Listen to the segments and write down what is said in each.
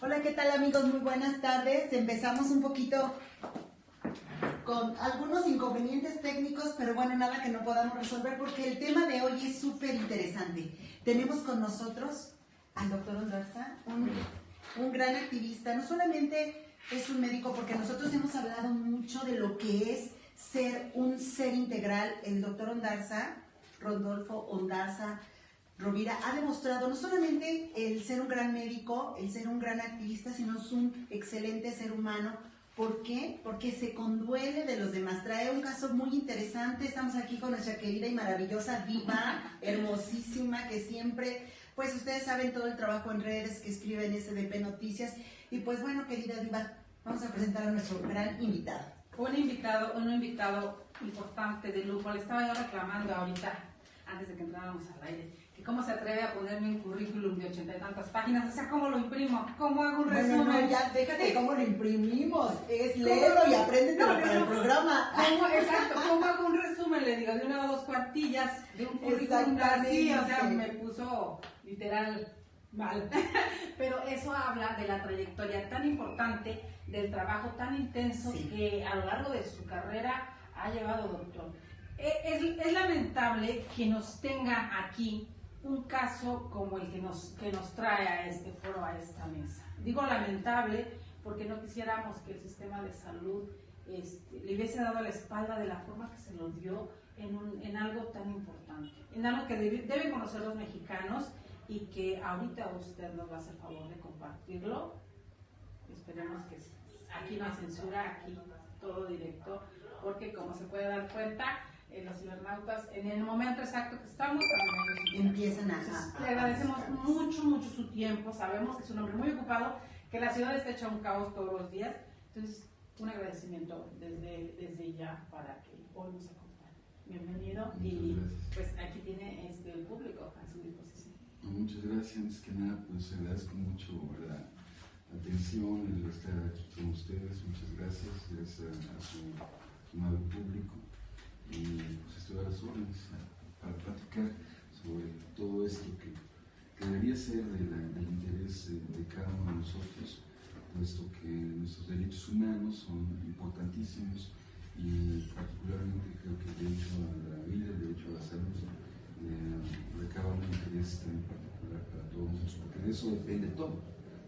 Hola, ¿qué tal amigos? Muy buenas tardes. Empezamos un poquito con algunos inconvenientes técnicos, pero bueno, nada que no podamos resolver porque el tema de hoy es súper interesante. Tenemos con nosotros al doctor Ondarza, un gran activista. No solamente es un médico, porque nosotros hemos hablado mucho de lo que es ser un ser integral. El doctor Ondarza, Rodolfo Ondarza Rovira, ha demostrado no solamente el ser un gran médico, el ser un gran activista, sino es un excelente ser humano. ¿Por qué? Porque se conduele de los demás. Trae un caso muy interesante. Estamos aquí con nuestra querida y maravillosa Diva, hermosísima, que siempre, pues ustedes saben todo el trabajo en redes que escribe en SDP Noticias. Y pues bueno, querida Diva, vamos a presentar a nuestro gran invitado. Un invitado importante, de lujo. Le estaba yo reclamando ahorita, antes de que entráramos al aire, que cómo se atreve a ponerme un currículum de 80 y tantas páginas. O sea, ¿cómo lo imprimo? ¿Cómo hago un resumen? No, ya, déjate cómo lo imprimimos. Es léelo y apréndetelo para el programa. Exacto, ¿cómo hago un resumen? Le digo, de una o dos cuartillas de un currículum así. O sea, me puso literal mal. Pero eso habla de la trayectoria tan importante, del trabajo tan intenso que a lo largo de su carrera ha llevado, doctor. Es lamentable que nos tenga aquí un caso como el que nos trae a este foro, a esta mesa. Digo lamentable porque no quisiéramos que el sistema de salud le hubiese dado la espalda de la forma que se lo dio en algo tan importante, en algo que deben conocer los mexicanos y que ahorita usted nos va a hacer favor de compartirlo. Esperemos que aquí no hay censura, aquí todo directo, porque como se puede dar cuenta, los cibernautas, en el momento exacto que estamos, también empiezan a... Le agradecemos mucho su tiempo. Sabemos que es un hombre muy ocupado, que la ciudad está hecha un caos todos los días. Entonces, un agradecimiento desde ya para que hoy nos acompañe. Bienvenido. Y pues aquí tiene el público a su disposición. Muchas gracias. Antes que nada, pues agradezco mucho la atención, el estar aquí con ustedes. Muchas gracias. Gracias a su amable público. Y pues estoy a las órdenes para platicar sobre todo esto que debería ser del interés de cada uno de nosotros, puesto que nuestros derechos humanos son importantísimos y particularmente creo que el derecho a la vida, el derecho a la salud recaba un interés en particular para todos nosotros, porque de eso depende todo.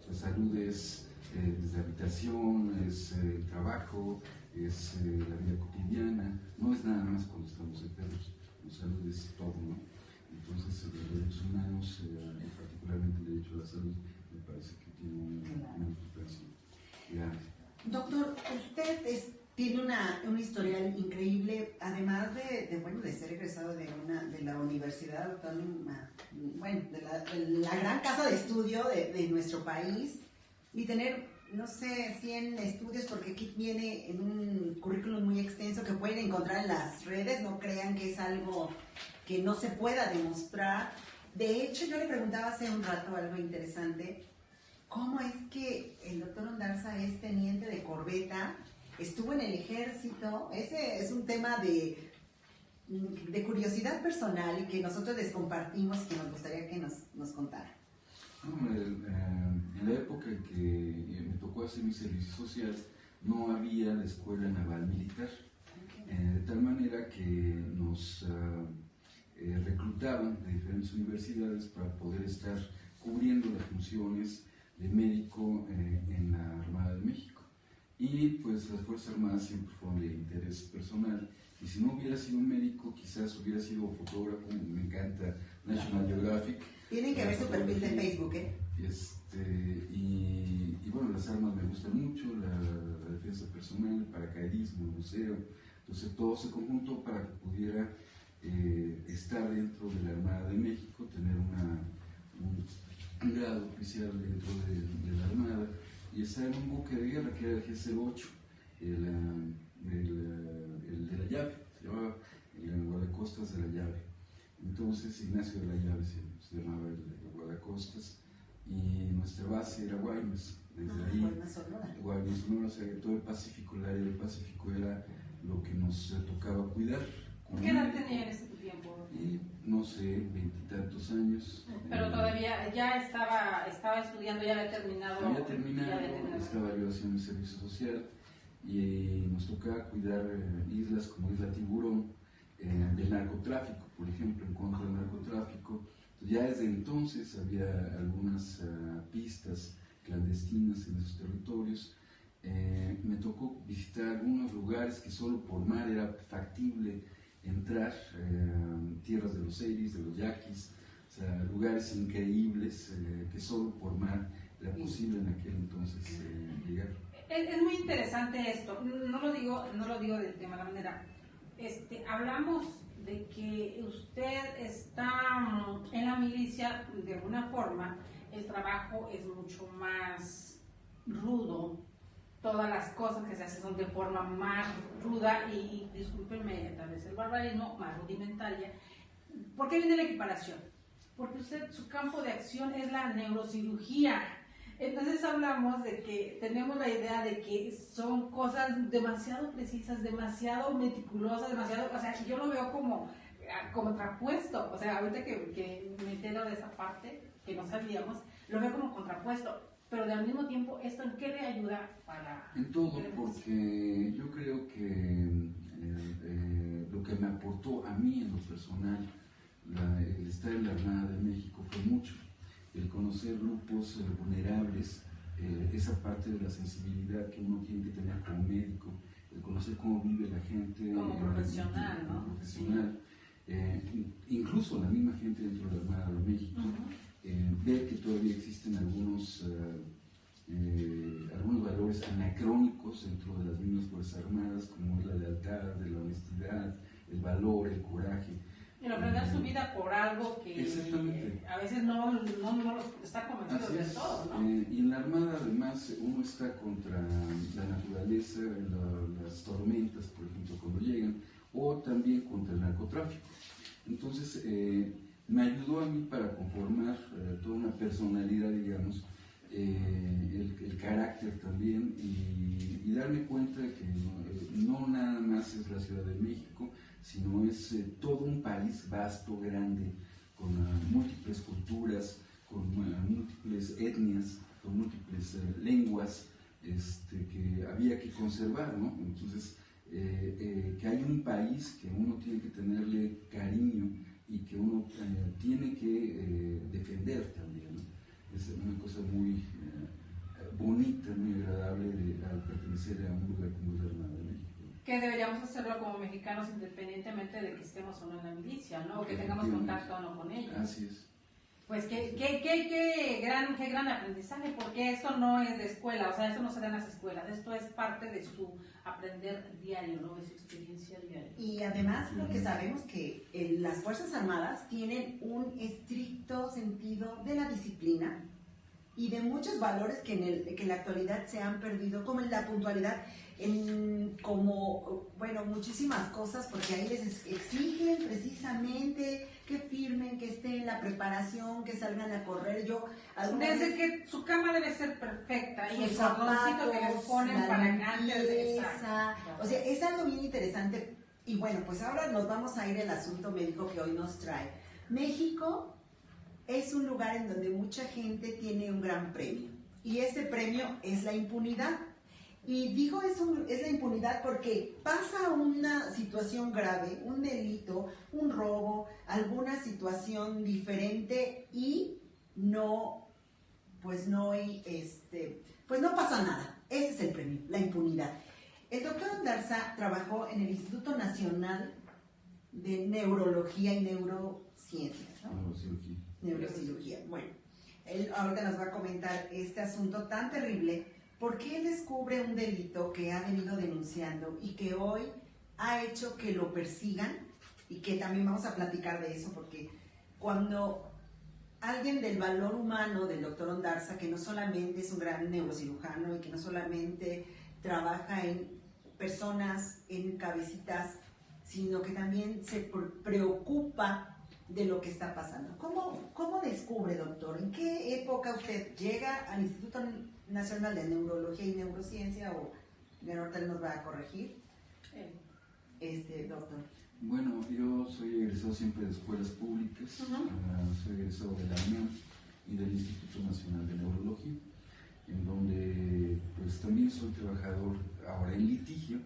La salud es desde habitación, es trabajo, es la vida cotidiana, no es nada más cuando estamos enfermos, la salud es todo, ¿no? Entonces los derechos humanos, particularmente el derecho a la salud, me parece que tiene una importancia grande. Doctor, usted tiene una historial increíble, además de ser egresado de la Universidad Autónoma, de la gran casa de estudio de nuestro país, y tener, no sé, 100 estudios, porque aquí viene en un currículum muy extenso que pueden encontrar en las redes. No crean que es algo que no se pueda demostrar. De hecho, yo le preguntaba hace un rato algo interesante: ¿cómo es que el doctor Ondarza es teniente de corbeta? Estuvo en el ejército. Ese es un tema de curiosidad personal y que nosotros les compartimos, que nos gustaría que nos contara. En la época en que me tocó hacer mi servicio social, no había la escuela naval militar, de tal manera que nos reclutaban de diferentes universidades para poder estar cubriendo las funciones de médico en la Armada de México. Y pues las Fuerzas Armadas siempre fueron de interés personal, y si no hubiera sido un médico, quizás hubiera sido fotógrafo. Me encanta National Geographic. Tienen que ver su perfil de Facebook, ¿eh? Y bueno, las armas me gustan mucho, la defensa personal, el paracaidismo, el buceo. Entonces todo se conjuntó para que pudiera estar dentro de la Armada de México, tener un grado oficial dentro de la Armada y estar en un buque de guerra que era el G-08, el de la llave, se llamaba el guardacostas de la llave. Entonces Ignacio de la Llave se llamaba el guardacostas, y nuestra base era Guaymas. Desde ahí, Guaymas, Sonora, o sea, todo el Pacífico, el área del Pacífico era lo que nos tocaba cuidar ¿Qué edad tenía en ese tiempo? Y, no sé, 20 y tantos años. Pero todavía ya estaba estudiando, ya había terminado. Había terminado, estaba yo haciendo el servicio social y nos tocaba cuidar islas como Isla Tiburón, del narcotráfico, por ejemplo, en contra del narcotráfico. Ya desde entonces había algunas pistas clandestinas en esos territorios. Me tocó visitar algunos lugares que solo por mar era factible entrar, tierras de los Eris, de los Yaquis, o sea, lugares increíbles que solo por mar era posible en aquel entonces llegar. Es muy interesante esto, no lo digo de mala manera. Hablamos de que usted está en la milicia, de alguna forma, el trabajo es mucho más rudo, todas las cosas que se hacen son de forma más ruda y discúlpenme tal vez el barbarismo, más rudimentaria. ¿Por qué viene la equiparación? Porque usted, su campo de acción es la neurocirugía. Entonces hablamos de que tenemos la idea de que son cosas demasiado precisas, demasiado meticulosas, demasiado, o sea, yo lo veo como contrapuesto, o sea, ahorita que me entero de esa parte, que no sabíamos, lo veo como contrapuesto, pero al mismo tiempo, ¿esto en qué le ayuda para...? En todo, porque yo creo que lo que me aportó a mí en lo personal, el estar en la Armada de México fue mucho. El conocer grupos vulnerables, esa parte de la sensibilidad que uno tiene que tener como médico, el conocer cómo vive la gente como profesional, ¿no? Como profesional, incluso la misma gente dentro de la Armada de México, ver que todavía existen algunos valores anacrónicos dentro de las mismas Fuerzas Armadas, como es la lealtad, de la honestidad, el valor, el coraje. El ofrendar su vida por algo que a veces no está convencido de todo, ¿no? Y en la Armada además uno está contra la naturaleza, las tormentas, por ejemplo, cuando llegan, o también contra el narcotráfico. Entonces me ayudó a mí para conformar toda una personalidad, digamos, el carácter también y darme cuenta de que no nada más es la Ciudad de México, sino es todo un país vasto, grande, con múltiples culturas, con múltiples etnias, con múltiples lenguas que había que conservar, ¿no? Entonces, que hay un país que uno tiene que tenerle cariño y que uno tiene que defender también, ¿no? Es una cosa muy bonita, muy agradable al pertenecer a un lugar como la Armada de México. Que deberíamos hacerlo como mexicanos independientemente de que estemos o no en la milicia, ¿no? O que tengamos contacto o no con ellos. Así es. Pues qué gran aprendizaje, porque esto no es de escuela, o sea, esto no se da en las escuelas, esto es parte de su aprender diario, ¿no? De su experiencia diaria. Y además lo que sabemos que las Fuerzas Armadas tienen un estricto sentido de la disciplina y de muchos valores que en la actualidad se han perdido, como en la puntualidad, muchísimas cosas, porque ahí les exigen precisamente que firmen, que estén en la preparación, que salgan a correr. Desde que su cama debe ser perfecta y el cordoncito que les ponen para que antes de esa. O sea, es algo bien interesante. Y bueno, pues ahora nos vamos a ir al asunto médico que hoy nos trae. México es un lugar en donde mucha gente tiene un gran premio. Y ese premio es la impunidad. Y digo es la impunidad porque pasa una situación grave, un delito, un robo, alguna situación diferente y no pasa nada. Ese es el premio, la impunidad. El doctor Ondarza trabajó en el Instituto Nacional de Neurología y Neurociencias, ¿no? Neurocirugía. Bueno, él ahorita nos va a comentar este asunto tan terrible. Porque él descubre un delito que ha venido denunciando y que hoy ha hecho que lo persigan y que también vamos a platicar de eso, porque cuando alguien del valor humano del doctor Ondarza, que no solamente es un gran neurocirujano y que no solamente trabaja en personas, en cabecitas, sino que también se preocupa de lo que está pasando. ¿Cómo descubre, doctor? ¿En qué época usted llega al Instituto Nacional de Neurología y Neurociencia, o ahorita nos va a corregir, doctor? Bueno, yo soy egresado siempre de escuelas públicas, soy egresado de la UNAM y del Instituto Nacional de Neurología, en donde pues también soy trabajador ahora en litigio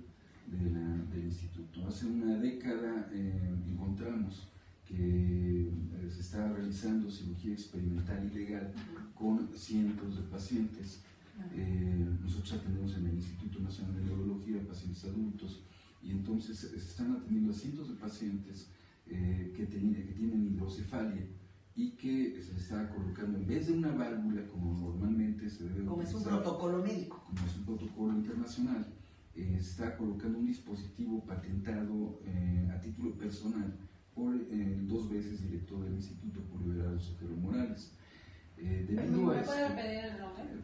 del instituto. Hace una década encontramos que se estaba realizando cirugía experimental ilegal con cientos de pacientes. Nosotros atendemos en el Instituto Nacional de Neurología pacientes adultos, y entonces se están atendiendo a cientos de pacientes que tienen hidrocefalia y que se les está colocando, en vez de una válvula como normalmente se debe como utilizar, es un protocolo médico, como es un protocolo internacional, se está colocando un dispositivo patentado a título personal por 2 veces director del Instituto, Julio Everardo Sotelo Morales. Debido a esto,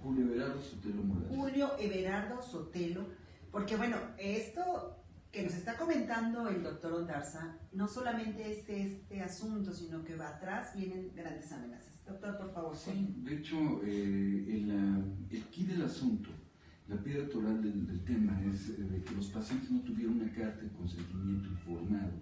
Julio Everardo Sotelo Morales. Julio Everardo Sotelo, porque bueno, esto que nos está comentando el doctor Ondarza, no solamente es este asunto, sino que va atrás, vienen grandes amenazas. Doctor, por favor. Sí, de hecho, el quid del asunto, la piedra toral del tema es de que los pacientes no tuvieron una carta de consentimiento informado,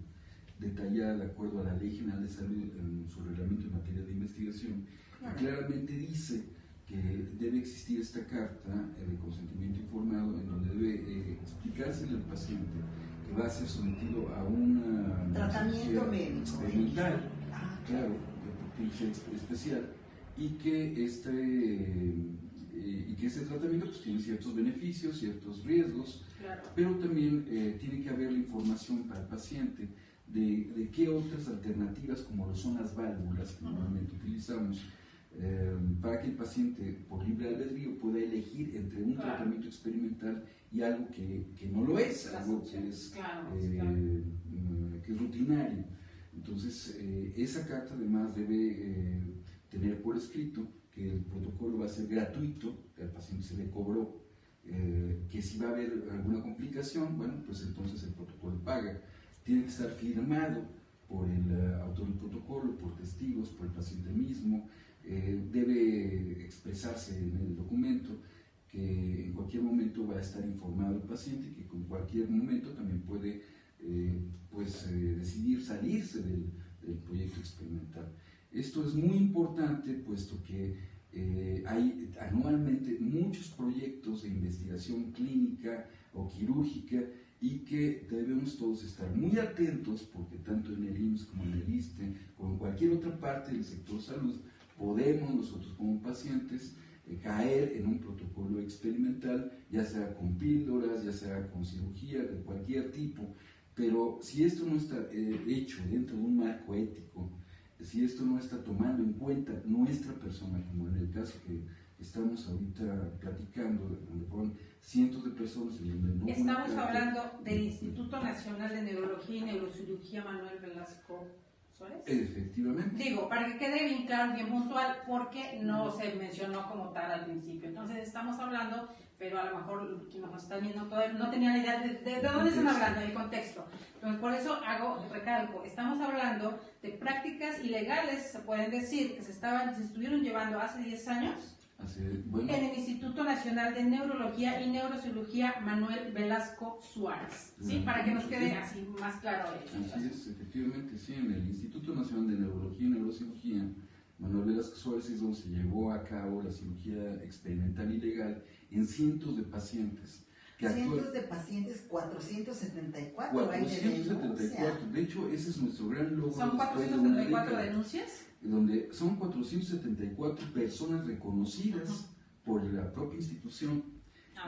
detallada de acuerdo a la Ley General de Salud en su reglamento en materia de investigación, que claramente dice que debe existir esta carta de consentimiento informado en donde debe explicársele al paciente que va a ser sometido a un tratamiento médico experimental, claro, de potencia especial, y que ese tratamiento pues tiene ciertos beneficios, ciertos riesgos, claro, pero también tiene que haber la información para el paciente de qué otras alternativas, como lo son las válvulas que normalmente utilizamos, para que el paciente por libre albedrío pueda elegir entre un tratamiento experimental y algo que no lo es, algo que es, que es rutinario. Entonces, esa carta además debe tener por escrito que el protocolo va a ser gratuito, que al paciente se le cobró, que si va a haber alguna complicación, bueno, pues entonces el protocolo paga. Tiene que estar firmado por el autor del protocolo, por testigos, por el paciente mismo. Debe expresarse en el documento que en cualquier momento va a estar informado el paciente y que en cualquier momento también puede decidir salirse del proyecto experimental. Esto es muy importante puesto que hay anualmente muchos proyectos de investigación clínica o quirúrgica y que debemos todos estar muy atentos porque tanto en el IMSS como en el ISSSTE como en cualquier otra parte del sector salud podemos nosotros como pacientes caer en un protocolo experimental, ya sea con píldoras, ya sea con cirugía de cualquier tipo, pero si esto no está hecho dentro de un marco ético, si esto no está tomando en cuenta nuestra persona, como en el caso que estamos ahorita platicando, donde fueron cientos de personas en donde no estamos hablando del Instituto Nacional de Neurología y Neurocirugía Manuel Velasco Suárez. Efectivamente. Digo, para que quede bien claro, bien puntual, porque no se mencionó como tal al principio. Entonces estamos hablando, pero a lo mejor quien nos está viendo todavía no tenía la idea de dónde están hablando, del contexto. Entonces por eso recalco, estamos hablando de prácticas ilegales, se pueden decir, que se estuvieron llevando hace 10 años. En el Instituto Nacional de Neurología y Neurocirugía Manuel Velasco Suárez, ¿sí? Para que nos quede así más claro. Así es, efectivamente, sí, en el Instituto Nacional de Neurología y Neurocirugía Manuel Velasco Suárez es donde se llevó a cabo la cirugía experimental ilegal en cientos de pacientes. Cientos de pacientes, 474. 474, de hecho ese es nuestro gran logro. ¿Son 474 denuncias? Donde son 474 personas reconocidas por la propia institución.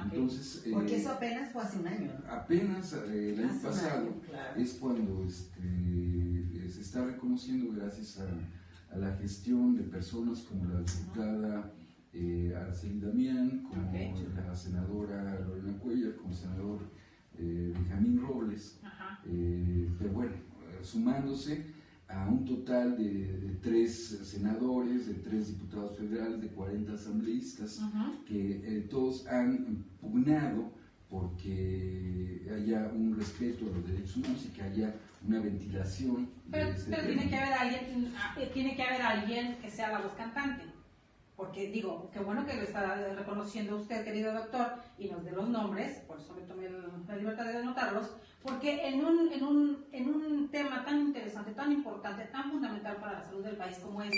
Entonces, porque eso apenas fue hace un año, ¿no? Apenas el año pasado, claro, es cuando se está reconociendo gracias a la gestión de personas como la diputada Araceli Damián, como la senadora Lorena Cuellar, como el senador Benjamín Robles, pero bueno, sumándose a un total de 3 senadores, de 3 diputados federales, de 40 asambleístas, que todos han pugnado porque haya un respeto a los derechos humanos y que haya una ventilación. Pero tiene que haber alguien que sea la voz cantante. porque digo, qué bueno que lo está reconociendo usted, querido doctor, y nos dé los nombres, por eso me tomé la libertad de anotarlos, porque en un tema tan interesante, tan importante, tan fundamental para la salud del país como este,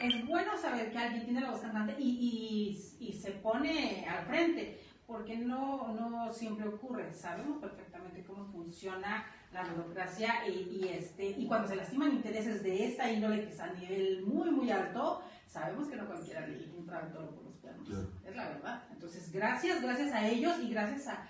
es bueno saber que alguien tiene la voz cantante y se pone al frente, porque no siempre ocurre. Sabemos perfectamente cómo funciona la burocracia y cuando se lastiman intereses de esta índole, que es a nivel muy, muy alto, sabemos que no cualquiera le entra el toro por los cuernos. Claro. Es la verdad. Entonces, gracias a ellos y gracias a,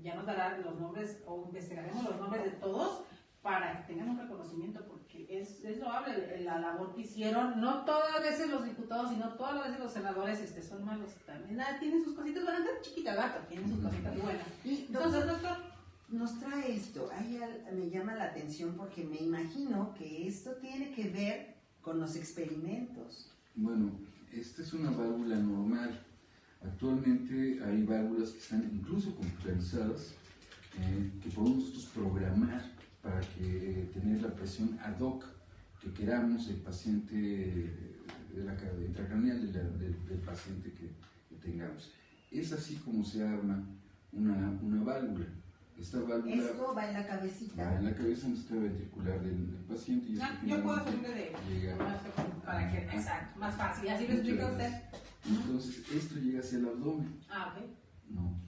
ya nos darán los nombres o investigaremos los nombres de todos para que tengan un reconocimiento, porque es loable la labor que hicieron. No todas las veces los diputados y no todas las veces los senadores son malos. También tienen sus cositas, bastante chiquitas, pero tienen sus cositas buenas. Y entonces, doctor, nos trae esto. Ahí me llama la atención porque me imagino que esto tiene que ver con los experimentos. Bueno, esta es una válvula normal. Actualmente hay válvulas que están incluso computarizadas, que podemos nosotros programar para que tener la presión ad hoc que queramos el paciente de la intracraneal del paciente que tengamos. Es así como se arma una válvula. Esta válvula esto va en la cabecita. Va en la cabeza, en el sistema ventricular del paciente. Y yo puedo hacerle para que, exacto, más fácil. ¿Así lo explica usted? Entonces, esto llega hacia el abdomen. Ah, ok. No.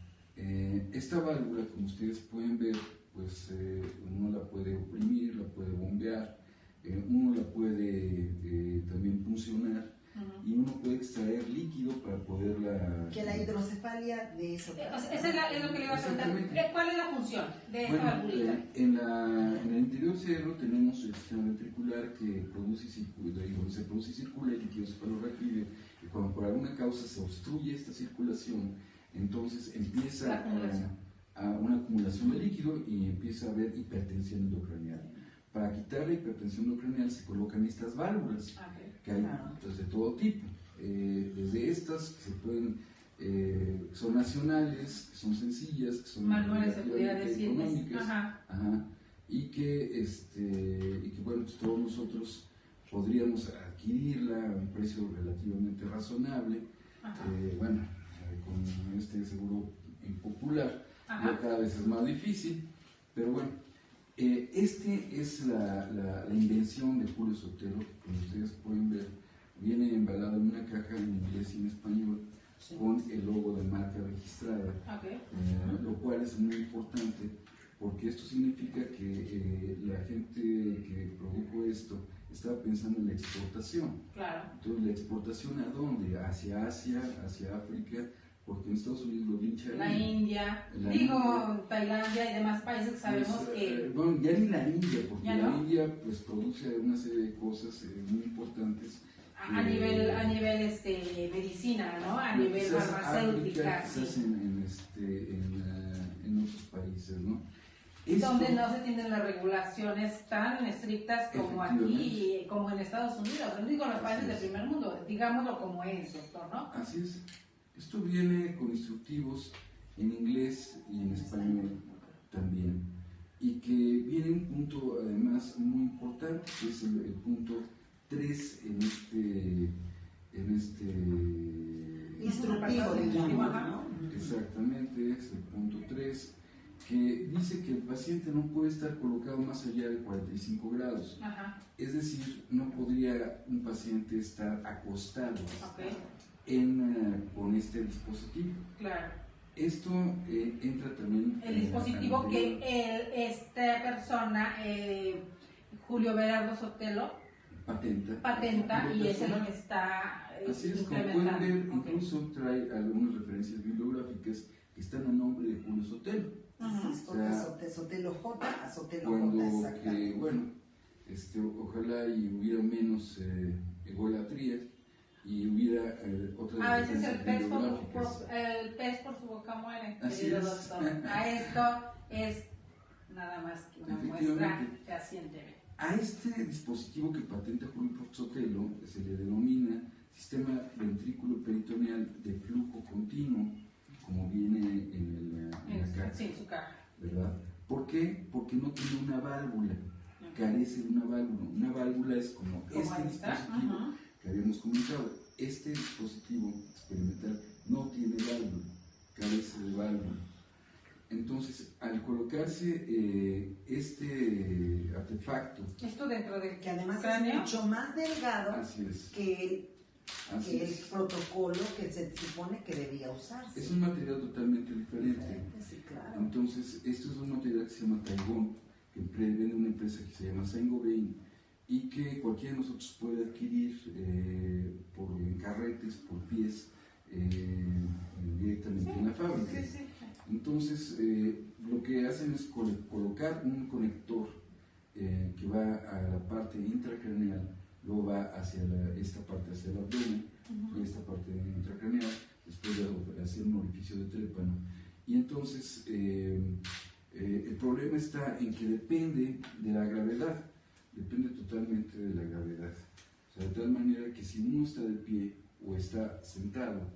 Esta válvula, como ustedes pueden ver, pues uno la puede oprimir, la puede bombear, uno la puede también puncionar, y uno puede extraer líquido para poderla... Que la hidrocefalia de eso. Esa es lo que le iba a preguntar. ¿Cuál es la función de esta válvula? En el interior del cerebro tenemos el sistema ventricular que produce y circula, y donde se produce y circula el líquido cefalorraquídeo, y cuando por alguna causa se obstruye esta circulación, entonces empieza a una acumulación de líquido y empieza a haber hipertensión endocranial. Para quitar la hipertensión endocranial se colocan estas válvulas, que hay de todo tipo. Desde estas que se pueden, son nacionales, que son sencillas, que son manuales, económicas, y que bueno, pues todos nosotros podríamos adquirirla a un precio relativamente razonable, con este seguro impopular. Ya cada vez es más difícil, pero bueno, este es la invención de Julio Sotelo, que como ustedes pueden ver, viene embalado en una caja en inglés y en español, con el logo de marca registrada, lo cual es muy importante, porque esto significa que la gente que produjo esto estaba pensando en la exportación. Claro. Entonces, ¿la exportación a dónde? Hacia Asia, hacia África, porque en Estados Unidos lo linchan. La India, Tailandia y demás países que sabemos que... Bueno, ya ni la India, porque la India pues produce una serie de cosas muy importantes. A nivel medicina, ¿no? A nivel farmacéutica. Quizás en otros países, ¿no? Donde no se tienen las regulaciones tan estrictas como aquí y como en Estados Unidos, no digo en los países del primer mundo, digámoslo como es, doctor, ¿no? Así es. Esto viene con instructivos en inglés y en español también, y que viene un punto además muy importante, que es el punto 3 en este instructivo, digamos, ¿no? Exactamente, es el punto 3, que dice que el paciente no puede estar colocado más allá de 45 grados. Es decir, no podría un paciente estar acostado con este dispositivo. Claro. Esto entra también... El dispositivo que esta persona, Julio Berardo Sotelo, patenta y es lo que está así es, como pueden ver, incluso trae algunas referencias bibliográficas que están a nombre de Julio Sotelo. Sotelo J a Sotelo J. Ojalá y hubiera menos egolatría y hubiera otras a veces el pez por su boca muere, querido doctor. A esto es nada más que una muestra fehaciente. A este dispositivo que patenta Julio Sotelo se le denomina sistema ventrículo peritoneal de flujo continuo, como viene en la caja. Sí, su caja. ¿Verdad? ¿Por qué? Porque no tiene una válvula, carece de una válvula. Una válvula es como este dispositivo que habíamos comentado. este dispositivo experimental no tiene válvula, carece de válvula. Entonces, al colocarse este artefacto, esto dentro del que además cráneo, es mucho más delgado así es, que así el es. protocolo que se supone que debía usarse. Es un material totalmente diferente. Sí, claro. Entonces, esto es un material que se llama Taigón, que vende una empresa que se llama Saint-Gobain y que cualquiera de nosotros puede adquirir en carretes, por pies, directamente en la fábrica. Sí, sí. Entonces, lo que hacen es colocar un conector que va a la parte intracraneal, luego va hacia esta parte, hacia el abdomen, y esta parte intracraneal, después de hacer un orificio de trépano. Y entonces, el problema está en que depende de la gravedad, depende totalmente de la gravedad. O sea, de tal manera que si uno está de pie o está sentado,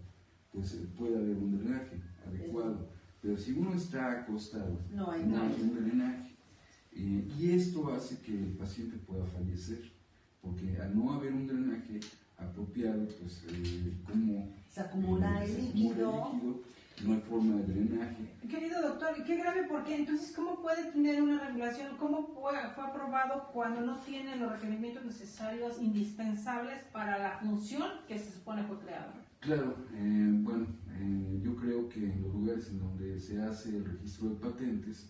pues puede haber un drenaje adecuado. Pero si uno está acostado, no hay un drenaje. Y esto hace que el paciente pueda fallecer, porque al no haber un drenaje apropiado, pues como se acumula el líquido, no hay forma de drenaje. Querido doctor, qué grave, porque entonces, ¿cómo puede tener una regulación? ¿Cómo fue aprobado cuando no tiene los requerimientos necesarios, indispensables para la función que se supone fue creada? Claro, bueno, yo creo que en los lugares en donde se hace el registro de patentes,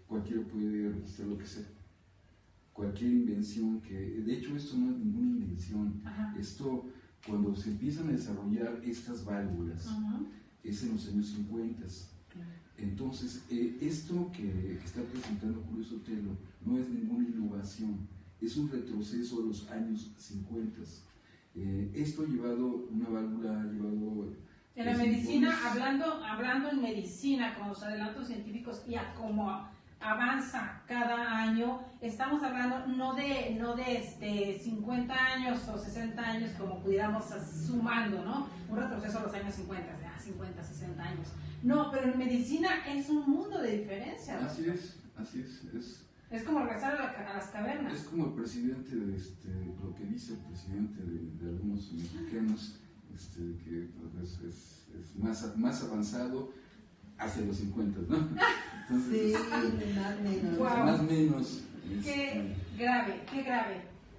cualquiera puede registrar lo que sea. Cualquier invención de hecho esto no es ninguna invención. Ajá. Esto, cuando se empiezan a desarrollar estas válvulas, ajá, es en los años 50. Claro. Entonces, esto que está presentando Julio Sotelo no es ninguna innovación, es un retroceso a los años 50. Esto ha llevado, una válvula ha llevado... En la medicina, hablando en medicina, con los adelantos científicos y a cómo avanza cada año, estamos hablando no de 50 años o 60 años como pudiéramos sumando, ¿no? Un retroceso a los años 50, 60 años. No, pero en medicina es un mundo de diferencia, ¿no? Así es. Es como regresar a las cavernas. Es como el presidente lo que dice el presidente de algunos mexicanos, que pues, es más avanzado hacia los 50, ¿no? Entonces, sí, más menos. Wow. Más menos. Qué grave.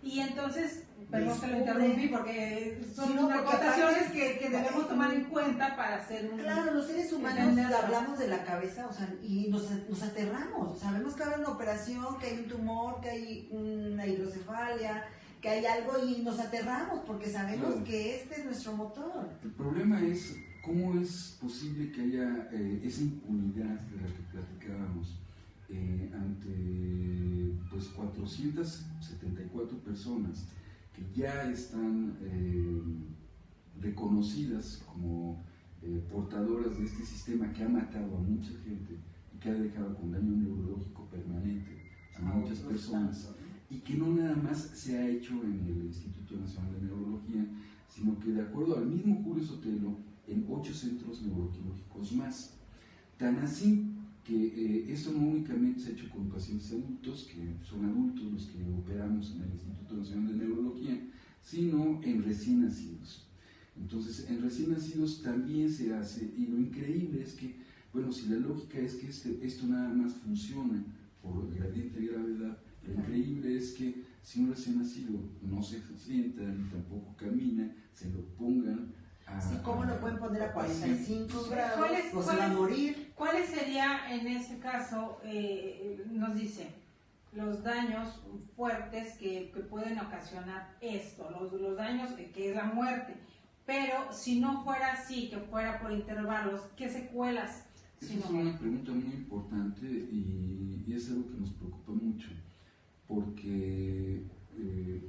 Y entonces, perdón que lo interrumpí porque son acotaciones que debemos tomar en cuenta para hacer un... Claro, los seres humanos hablamos de la cabeza, o sea, y nos aterramos. Sabemos que hay una operación, que hay un tumor, que hay una hidrocefalia, que hay algo y nos aterramos porque sabemos que este es nuestro motor. El problema es cómo es posible que haya esa impunidad de la que platicábamos ante pues 474 personas que ya están reconocidas como portadoras de este sistema que ha matado a mucha gente y que ha dejado con daño neurológico permanente a muchas personas, y que no nada más se ha hecho en el Instituto Nacional de Neurología, sino que de acuerdo al mismo Julio Sotelo, en 8 centros neurológicos más. Tan así que esto no únicamente se ha hecho con pacientes adultos, que son adultos los que operamos en el Instituto Nacional de Neurología, sino en recién nacidos. Entonces, en recién nacidos también se hace, y lo increíble es que, bueno, si la lógica es que esto nada más funciona por el gradiente de gravedad, lo increíble es que si un recién nacido no se sienta ni tampoco camina, se lo pongan a... Sí, ¿cómo lo pueden poner a 45 grados? ¿O se va a morir? ¿Cuáles sería en ese caso, nos dice, los daños fuertes que pueden ocasionar esto, los daños que es la muerte? Pero si no fuera así, que fuera por intervalos, ¿qué secuelas? Esa es una pregunta muy importante y es algo que nos preocupa mucho, porque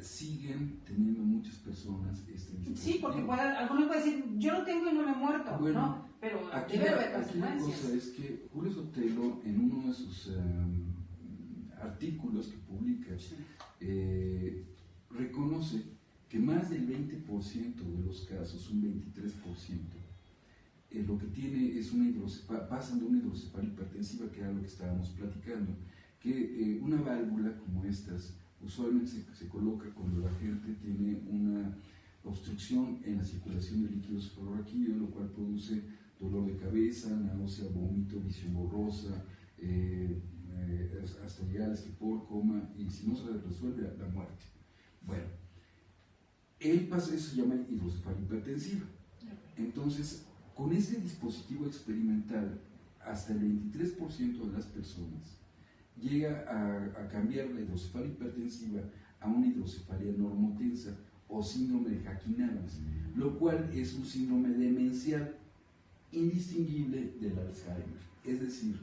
siguen teniendo muchas personas este dispositivo. Sí, porque algunos pueden decir, yo lo tengo y no me he muerto, bueno, ¿no? Pero aquí la cosa es que Julio Sotelo, en uno de sus artículos que publica, reconoce que más del 20% de los casos, un 23%, lo que tiene es pasan de una hidrocefalia hipertensiva, que era lo que estábamos platicando, que una válvula como estas usualmente se coloca cuando la gente tiene obstrucción en la circulación de líquidos cefalorraquídeos, lo cual produce dolor de cabeza, náusea, vómito, visión borrosa, hasta llegar al estupor, coma, y si no se resuelve, la muerte. Bueno, eso se llama hidrocefalia hipertensiva. Entonces, con ese dispositivo experimental, hasta el 23% de las personas llega a cambiar la hidrocefalia hipertensiva a una hidrocefalia normotensa o síndrome de Jacquin-Adams, lo cual es un síndrome demencial indistinguible del Alzheimer. Es decir,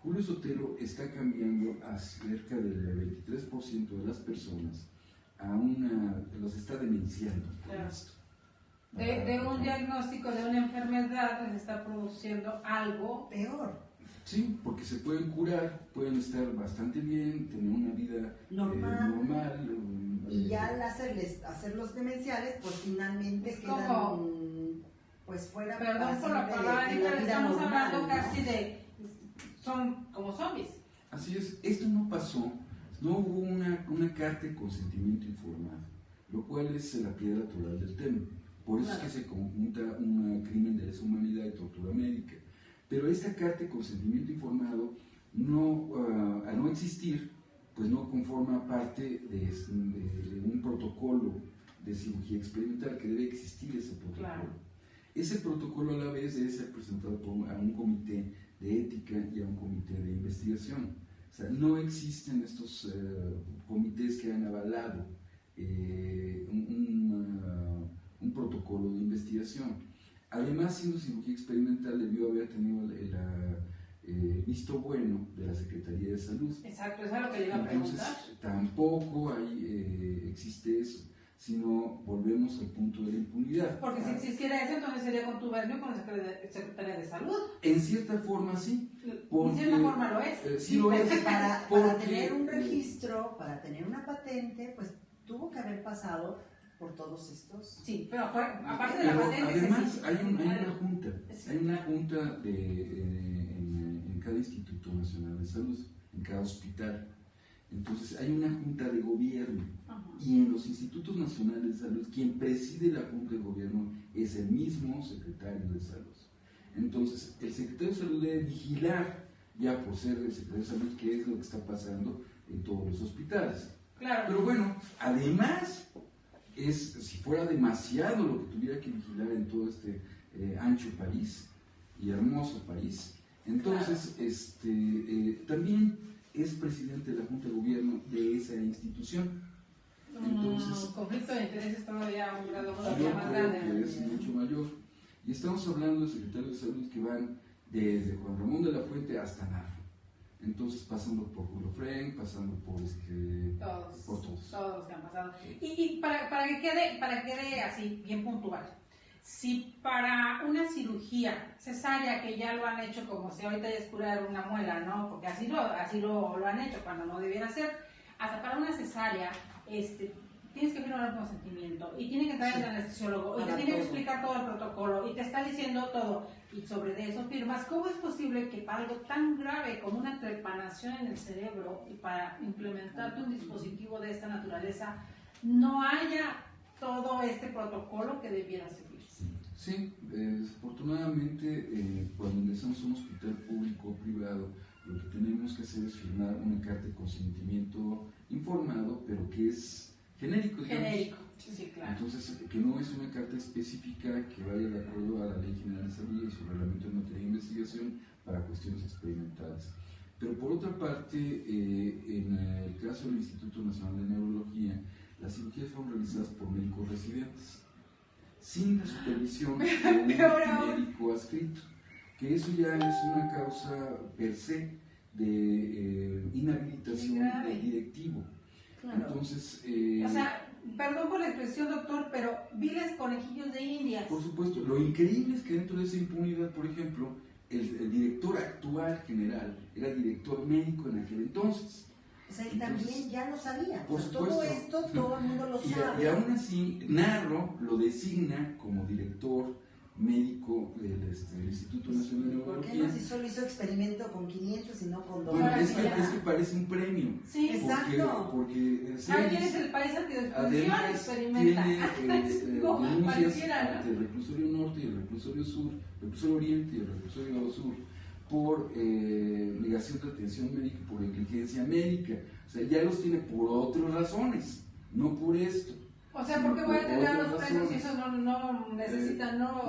Julio Sotelo está cambiando a cerca del 23% de las personas los está demenciando con esto. De un diagnóstico de una enfermedad les está produciendo algo peor. Sí, porque se pueden curar, pueden estar bastante bien, tener una vida normal. Y ya al hacerlos demenciales, pues finalmente quedan pues fuera. Perdón por la palabra, pero estamos hablando casi son como zombies. Así es, esto no pasó, no hubo una carta de consentimiento informado, lo cual es la piedra total del tema. Por eso es que se conjunta un crimen de lesa humanidad y tortura médica. Pero esta carta de consentimiento informado, al no existir, pues no conforma parte de un protocolo de cirugía experimental, que debe existir ese protocolo. Claro. Ese protocolo a la vez debe ser presentado a un comité de ética y a un comité de investigación. O sea, no existen estos comités que han avalado un protocolo de investigación. Además, siendo cirugía experimental, debió haber tenido el visto bueno de la Secretaría de Salud. Exacto, eso es lo que le iba a preguntar. Entonces, tampoco existe eso, sino volvemos al punto de la impunidad. Porque si existiera eso, entonces sería contubernio con la Secretaría de Salud. En cierta forma, sí. En cierta forma lo es. Sí, lo es. Para tener un registro, para tener una patente, pues tuvo que haber pasado por todos estos. Sí, pero aparte de la patente. Además, hay una junta en cada Instituto Nacional de Salud, en cada hospital. Entonces, hay una junta de gobierno. Y en los institutos nacionales de salud, quien preside la junta de gobierno es el mismo secretario de salud. Entonces, el secretario de salud debe vigilar, ya por ser el secretario de salud, qué es lo que está pasando en todos los hospitales. Claro. Pero bueno, además, si fuera demasiado lo que tuviera que vigilar en todo este ancho país y hermoso país, entonces también es presidente de la junta de gobierno de esa institución. Entonces, conflicto de intereses todavía un grado más grande. Es mucho mayor. Y estamos hablando de secretarios de salud que van desde Juan Ramón de la Fuente hasta Narro. Entonces, pasando por Julio Frenk, pasando por todos los que han pasado. Y para que quede así bien puntual, si para una cirugía cesárea, que ya lo han hecho como si ahorita es curar una muela, ¿no? Porque así lo han hecho cuando no debiera ser, hasta para una cesárea, tienes que firmar un consentimiento y tiene que entrar el anestesiólogo y te tiene que explicar todo el protocolo y te está diciendo todo y sobre eso firmas. ¿Cómo es posible que para algo tan grave como una trepanación en el cerebro y para implementarte un dispositivo de esta naturaleza no haya todo este protocolo que debiera seguir? Sí, desafortunadamente cuando ingresamos a un hospital público o privado, lo que tenemos que hacer es firmar una carta de consentimiento informado, pero que es genérico. Genérico, sí, claro. Entonces, que no es una carta específica que vaya de acuerdo a la Ley General de Salud y su reglamento en materia de investigación para cuestiones experimentales. Pero por otra parte, en el caso del Instituto Nacional de Neurología, las cirugías fueron realizadas por médicos residentes, sin la supervisión de un médico adscrito, que eso ya es una causa per se de inhabilitación del directivo. Claro. Entonces, o sea, perdón por la expresión, doctor, pero viles conejillos de indias. Por supuesto, lo increíble es que dentro de esa impunidad, por ejemplo, el director actual general era director médico en aquel entonces. O sea, él también ya lo sabía. Por supuesto. Todo esto, todo el mundo lo sabe. Y aún así, Narro lo designa como director médico del Instituto Nacional de ¿Por qué Neurología. no si solo hizo experimento con 500 y no con 2? Bueno, es que parece un premio. Sí, exacto. Porque alguien es el país antidisposición, además experimenta. tiene No, denuncias pareciera, ¿no? ante el reclusorio norte y el reclusorio sur, el reclusorio oriente y el reclusorio sur, por negación de atención médica y por negligencia médica. O sea, ya los tiene por otras razones, no por esto. O sea, ¿por qué voy a atender a los presos si esos no necesitan, No.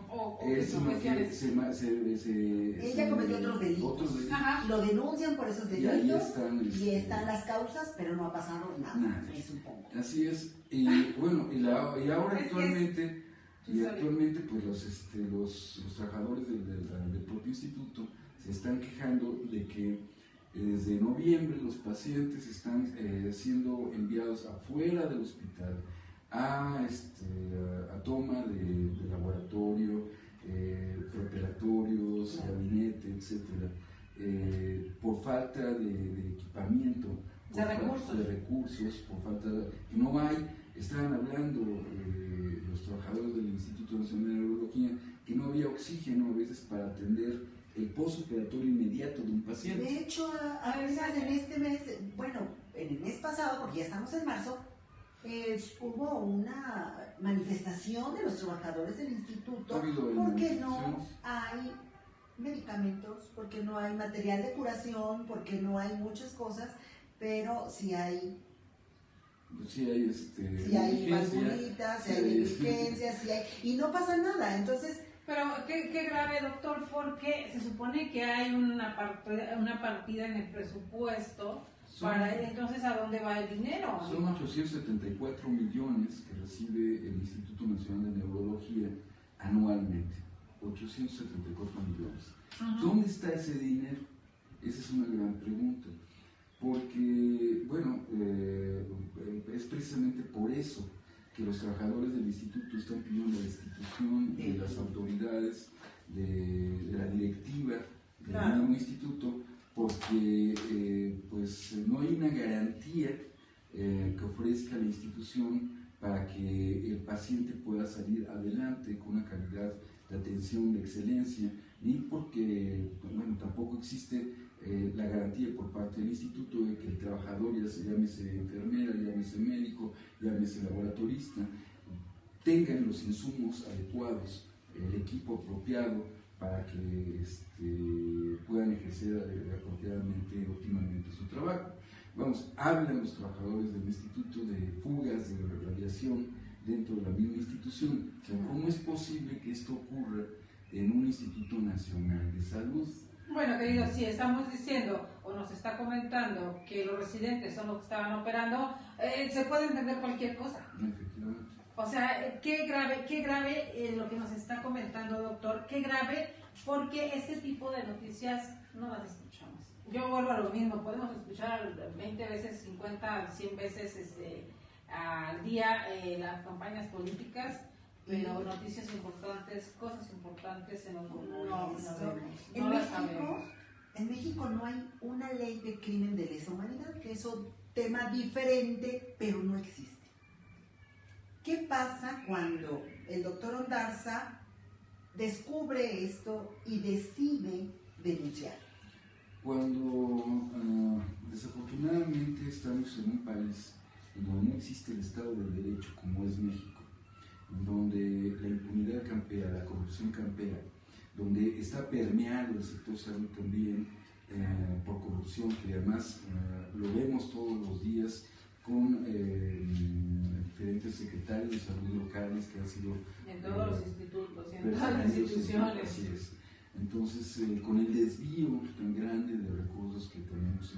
O que son cuestiones? Ella cometió otros delitos. Ajá. Lo denuncian por esos Y ahí delitos están, están las causas, pero no ha pasado nada. Me supongo. Así es. Y bueno, y ahora actualmente, pues los trabajadores del propio instituto se están quejando de que desde noviembre los pacientes están siendo enviados afuera del hospital a toma de laboratorio, preparatorios, gabinete, etcétera, por falta de equipamiento, de recursos, por falta que no hay. Estaban hablando los trabajadores del Instituto Nacional de Neurología que no había oxígeno a veces para atender el postoperatorio inmediato de un paciente. De hecho, a veces en este mes, bueno, en el mes pasado, porque ya estamos en marzo, hubo una manifestación de los trabajadores del instituto porque no hay medicamentos, porque no hay material de curación, porque no hay muchas cosas, pero sí hay valvulitas, sí hay negligencias, sí hay, y no pasa nada. Entonces, pero qué grave, doctor, porque se supone que hay una partida en el presupuesto para entonces ¿a dónde va el dinero? Son 874 millones que recibe el Instituto Nacional de Neurología anualmente. 874 millones. ¿Dónde está ese dinero? Esa es una gran pregunta. Porque, bueno, es precisamente por eso que los trabajadores del instituto están pidiendo la destitución de las autoridades, de la directiva del mismo instituto, porque pues no hay una garantía que ofrezca la institución para que el paciente pueda salir adelante con una calidad de atención de excelencia, ni porque, bueno, tampoco existe la garantía por parte del instituto de que el trabajador, ya se llámese enfermera, llámese médico, llámese laboratorista, tengan los insumos adecuados, el equipo apropiado para que puedan ejercer apropiadamente, óptimamente su trabajo. Vamos, hablan los trabajadores del instituto de fugas de radiación dentro de la misma institución. O sea, ¿cómo es posible que esto ocurra en un instituto nacional de salud? Bueno, querido, si estamos diciendo o nos está comentando que los residentes son los que estaban operando, se puede entender cualquier cosa. Efectivamente. O sea, qué grave lo que nos está comentando, doctor, qué grave, porque este tipo de noticias no las escuchamos. Yo vuelvo a lo mismo, podemos escuchar 20 veces, 50, 100 veces al día las campañas políticas, pero noticias importantes, cosas importantes no las sabemos. En México no hay una ley de crimen de lesa humanidad, que es un tema diferente, pero no existe. ¿Qué pasa cuando el doctor Ondarza descubre esto y decide denunciar? Cuando desafortunadamente estamos en un país en donde no existe el Estado de Derecho como es México, donde la impunidad campea, la corrupción campea, donde está permeado el sector salud también por corrupción, que además lo vemos todos los días con diferentes secretarios de salud locales que han sido en todos los institutos, en todas las instituciones. Así es. Entonces, con el desvío tan grande de recursos que tenemos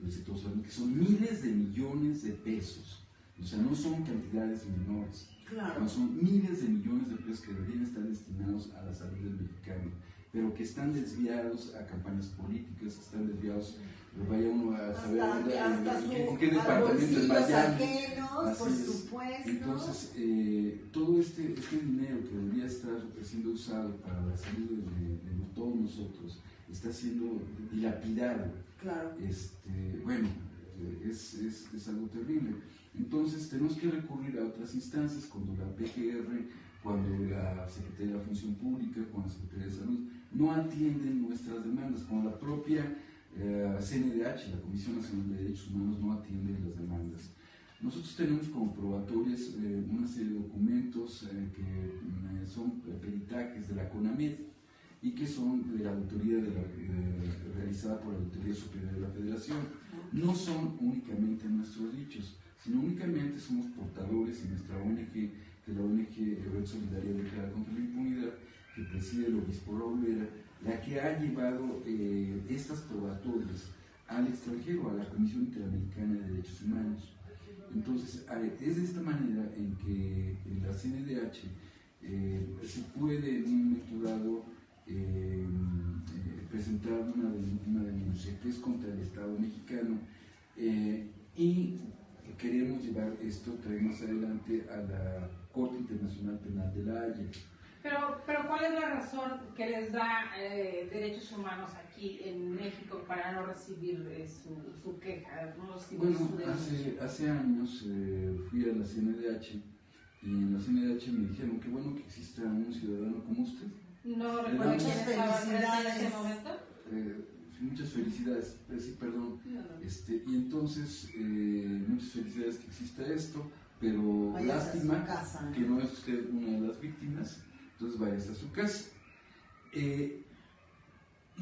del sector salud, que son miles de millones de pesos, o sea, no son cantidades menores. Claro. No, son miles de millones de pesos que deberían estar destinados a la salud del mexicano, pero que están desviados a campañas políticas, están desviados, vaya uno a saber en qué departamento es ajenos, por supuesto. Entonces, todo este dinero que debería estar siendo usado para la salud de todos nosotros está siendo dilapidado. Claro. Bueno, es algo terrible. Entonces tenemos que recurrir a otras instancias cuando la PGR cuando la Secretaría de la Función Pública, cuando la Secretaría de Salud no atienden nuestras demandas, cuando la propia CNDH, la Comisión Nacional de Derechos Humanos, no atiende las demandas. Nosotros tenemos como probatorias una serie de documentos que son peritajes de la CONAMED y que son de la auditoría realizada por la Auditoría Superior de la Federación. No son únicamente nuestros dichos, sino únicamente somos portadores en nuestra ONG, que es la ONG Red Solidaria Declarada contra la Impunidad, que preside el obispo Raúl Vera, la que ha llevado estas probatorias al extranjero, a la Comisión Interamericana de Derechos Humanos. Entonces, es de esta manera en que en la CNDH se puede en un momento dado presentar una denuncia que es contra el Estado mexicano y queremos llevar esto también más adelante a la Corte Internacional Penal de la Haya. Pero ¿cuál es la razón que les da Derechos Humanos aquí en México para no recibir su queja? No recibir su denuncia? Hace años fui a la CNDH y en la CNDH me dijeron que bueno que exista un ciudadano como usted. No recuerdo quién estaba presente en ese momento. Muchas felicidades, sí, perdón. No. Y entonces, muchas felicidades que exista esto, pero vayas lástima casa, que no es usted una de las víctimas, entonces vayas a su casa.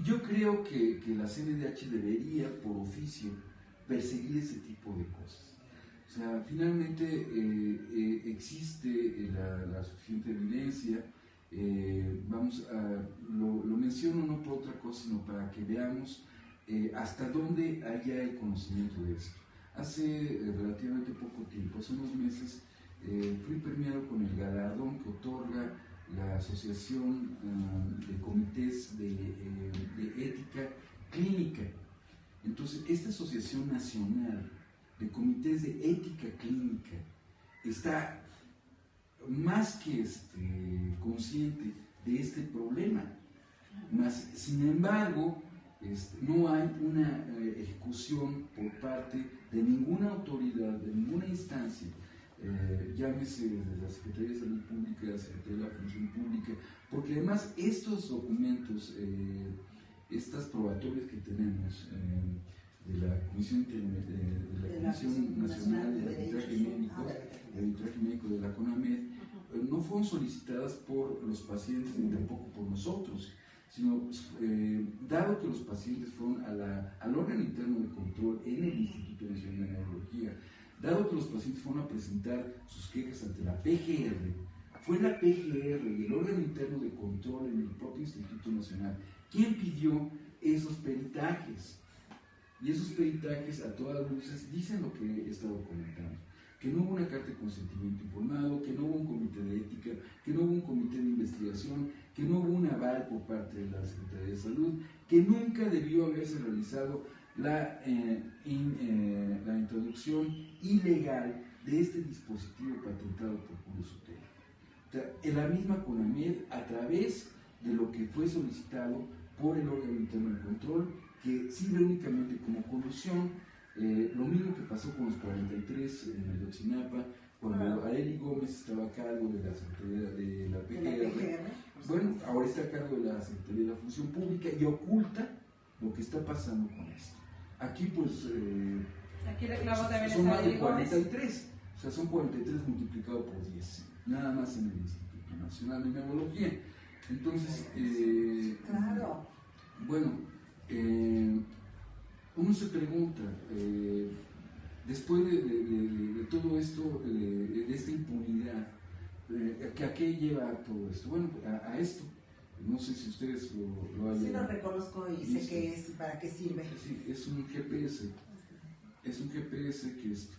Yo creo que la CNDH debería, por oficio, perseguir ese tipo de cosas. O sea, finalmente existe la suficiente evidencia. Lo menciono no por otra cosa, sino para que veamos hasta dónde hay ya el conocimiento de esto. Hace relativamente poco tiempo, hace unos meses, fui premiado con el galardón que otorga la Asociación de Comités de Ética Clínica. Entonces, esta Asociación Nacional de Comités de Ética Clínica está más que consciente de este problema, mas sin embargo no hay una ejecución por parte de ninguna autoridad, de ninguna instancia, llámese desde la Secretaría de Salud Pública, la Secretaría de la Función Pública, porque además estos documentos, estas probatorias que tenemos de la Comisión Nacional de Arbitraje Médico de la CONAMED, no fueron solicitadas por los pacientes ni tampoco por nosotros, sino dado que los pacientes fueron al órgano interno de control en el Instituto Nacional de Neurología, dado que los pacientes fueron a presentar sus quejas ante la PGR, fue la PGR y el órgano interno de control en el propio Instituto Nacional quien pidió esos peritajes. Y esos peritajes a todas luces dicen lo que he estado comentando, que no hubo una carta de consentimiento informado, que no hubo un comité de ética, que no hubo un comité de investigación, que no hubo un aval por parte de la Secretaría de Salud, que nunca debió haberse realizado la introducción ilegal de este dispositivo patentado por Julio Sotelo. En la misma CONAMED, a través de lo que fue solicitado por el órgano interno de control, que sirve únicamente como colusión, lo mismo que pasó con los 43 en Ayotzinapa, cuando Arely Gómez estaba a cargo de la Secretaría de la PGR. Bueno, ahora está a cargo de la Secretaría de la Función Pública y oculta lo que está pasando con esto. Aquí pues son más de 43, o sea, son 43 multiplicado por 10, nada más en el Instituto Nacional de Neurología. Entonces, claro. Bueno, uno se pregunta, después de todo esto, de esta impunidad, ¿a qué lleva todo esto? Bueno, a esto. No sé si ustedes lo hayan. Sí, lo reconozco y sé qué es y para qué sirve. Sí, es un GPS. Es un GPS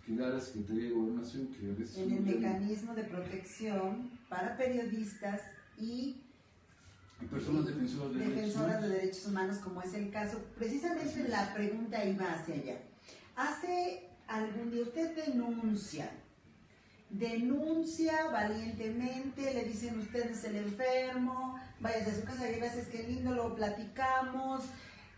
que da la Secretaría de Gobernación. Que en el mecanismo de protección para periodistas y personas defensoras de derechos humanos, como es el caso. Precisamente la pregunta iba hacia allá. Hace algún día usted denuncia valientemente, le dicen usted es el enfermo, váyase a su casa, gracias, qué lindo, lo platicamos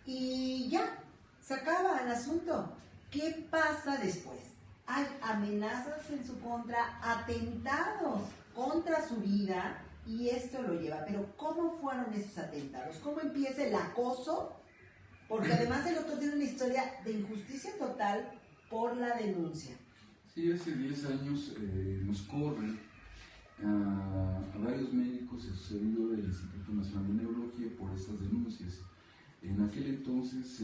y ya, se acaba el asunto. ¿Qué pasa después? Hay amenazas en su contra, atentados contra su vida y esto lo lleva. Pero ¿cómo fueron esos atentados? ¿Cómo empieza el acoso? Porque además el doctor tiene una historia de injusticia total por la denuncia. Sí, hace 10 años nos corren a varios médicos y a su servidor del Instituto Nacional de Neurología por estas denuncias. En aquel entonces,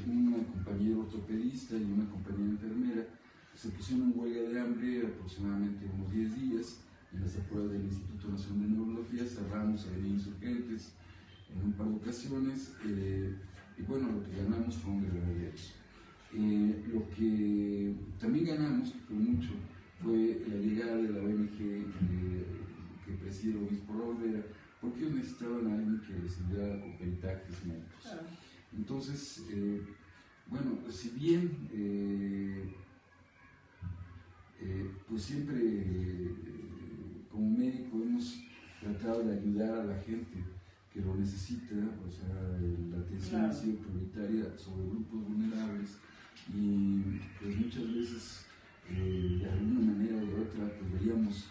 un compañero ortopedista y una compañera enfermera se pusieron en huelga de hambre aproximadamente unos 10 días en las afueras del Instituto Nacional de Neurología. Cerramos a Insurgentes en un par de ocasiones y bueno, lo que ganamos fue un guerrero. Lo que también ganamos, que fue mucho, fue la llegada de la ONG que preside el obispo Olvera, porque ellos necesitaban a alguien que les ayudara con peritajes médicos. Claro. Entonces, bueno, si bien pues siempre como médico hemos tratado de ayudar a la gente que lo necesita, o sea, la atención ha sido prioritaria sobre grupos vulnerables y pues muchas veces de alguna manera o de otra pues veíamos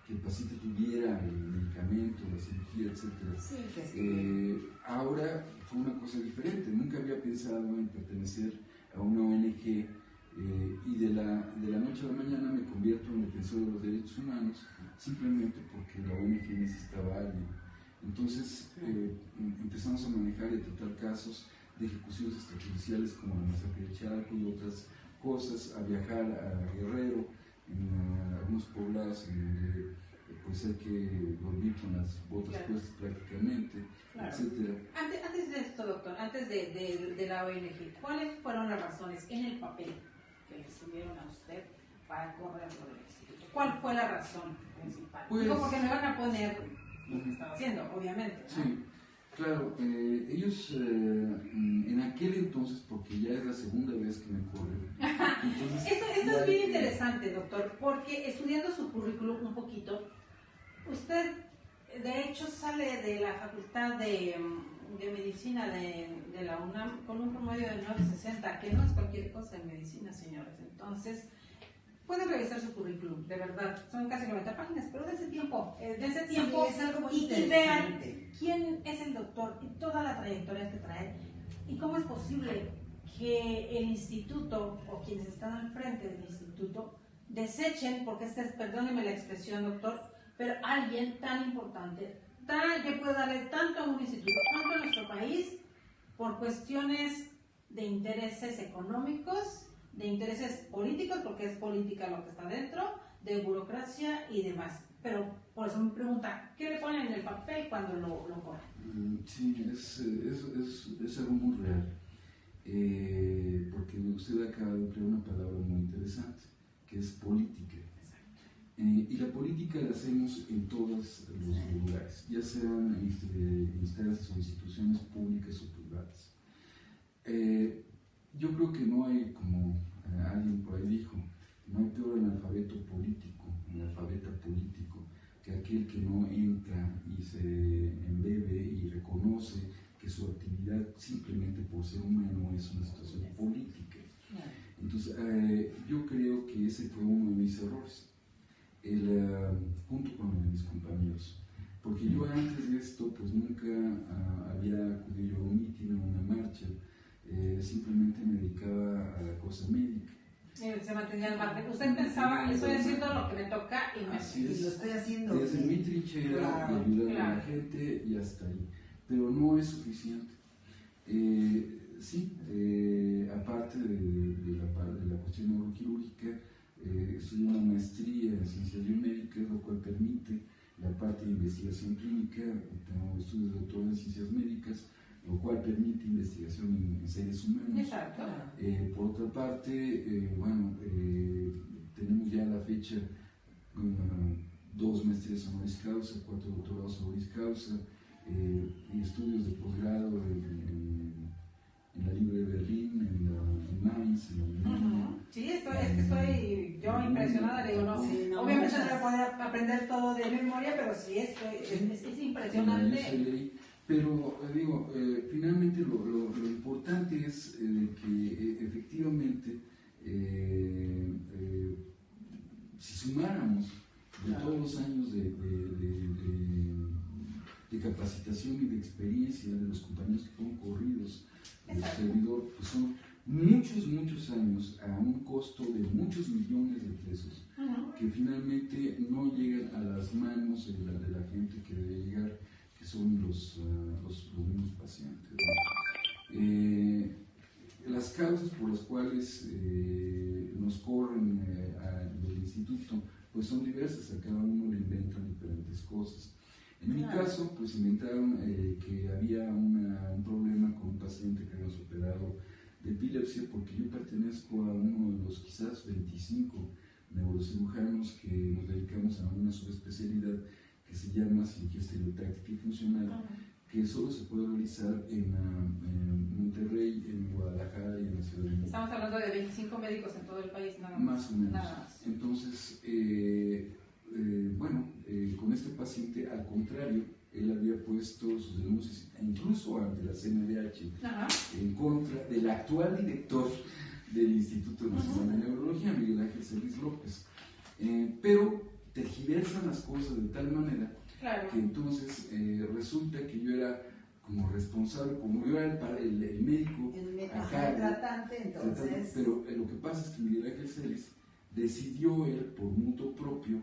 que el paciente tuviera el medicamento, la cirugía, etc. Sí, ahora fue una cosa diferente. Nunca había pensado en pertenecer a una ONG y de la noche a la mañana me convierto en defensor de los derechos humanos simplemente porque la ONG necesitaba a alguien. Entonces empezamos a manejar y a tratar casos de ejecuciones extrajudiciales como la masacre de Chalco y otras cosas, a viajar a Guerrero, en algunos poblados en donde pues hay que dormir con las botas puestas prácticamente, etcétera. Antes de esto, doctor, antes de la ONG, ¿cuáles fueron las razones en el papel que le subieron a usted para correrlo del instituto? ¿Cuál fue la razón principal? Pues, digo, porque me van a poner lo que estaba haciendo, obviamente, ¿no? Sí, claro, ellos en aquel entonces, porque ya es la segunda vez que me corren. Esto es bien interesante, doctor, porque estudiando su currículum un poquito, usted de hecho sale de la Facultad de Medicina de la UNAM con un promedio de 9.60, que no es cualquier cosa en medicina, señores. Entonces, pueden revisar su currículum, de verdad, son casi 90 páginas, pero de ese tiempo sí, es algo muy y vean quién es el doctor y toda la trayectoria que trae y cómo es posible que el instituto o quienes están al frente del instituto desechen, porque perdóneme la expresión, doctor, pero alguien tan importante, que puede darle tanto a un instituto, tanto a nuestro país, por cuestiones de intereses económicos, de intereses políticos, porque es política lo que está dentro, de burocracia y demás. Pero por eso me pregunta, ¿qué le ponen en el papel cuando lo corren? Sí, es algo muy real, porque usted acaba de emplear una palabra muy interesante, que es política. Y la política la hacemos en todos los lugares, ya sean instancias o instituciones públicas o privadas. Yo creo que no hay, como alguien por ahí dijo, no hay peor analfabeta político que aquel que no entra y se embebe y reconoce que su actividad simplemente por ser humano es una situación política. Entonces, yo creo que ese fue uno de mis errores, junto con uno de mis compañeros, porque yo antes de esto pues nunca había acudido a un mitin o una marcha, simplemente me dedicaba a la cosa médica. Se mantenía al margen. Usted pensaba, estoy haciendo lo que me toca y lo estoy haciendo. Desde mi trinchera, de ayudar a la gente y hasta ahí. Pero no es suficiente. Aparte de la cuestión neuroquirúrgica, estudié una maestría en ciencias biomédicas, lo cual permite la parte de investigación clínica. Tengo estudios de doctorado en ciencias médicas, lo cual permite investigación en seres humanos. Exacto. Por otra parte, tenemos ya a la fecha 2 maestrías honoris causa, 4 doctorados honoris causa, y estudios de posgrado en la Libre de Berlín, en Mainz, en la Sí, estoy yo impresionada, digo, no, sí, no, obviamente no voy a poder aprender todo de memoria, pero sí, es impresionante. Pero digo, finalmente lo importante es que efectivamente si sumáramos de todos los años de capacitación y de experiencia de los compañeros que fueron corridos del servidor, pues son muchos años a un costo de muchos millones de pesos que finalmente no llegan a las manos de la gente que debe llegar, que son los mismos pacientes, ¿no? Las causas por las cuales nos corren del instituto pues son diversas, a cada uno le inventan diferentes cosas. En mi caso, pues inventaron que había un problema con un paciente que habíamos operado de epilepsia, porque yo pertenezco a uno de los quizás 25 neurocirujanos que nos dedicamos a una subespecialidad que se llama cirugía estereotáctica y funcional, que solo se puede realizar en Monterrey, en Guadalajara y en la Ciudad de México. Estamos hablando de 25 médicos en todo el país, nada más. Más o menos. Nada más. Entonces, con este paciente, al contrario, él había puesto sus denuncias, incluso ante la CNDH, en contra del actual director del Instituto Nacional de Neurología, Miguel Ángel Celis López. Pero tergiversan las cosas de tal manera que entonces resulta que yo era como responsable, como yo era el médico, el tratante, entonces. Pero lo que pasa es que Miguel Ángel Celis decidió él, por mutuo propio,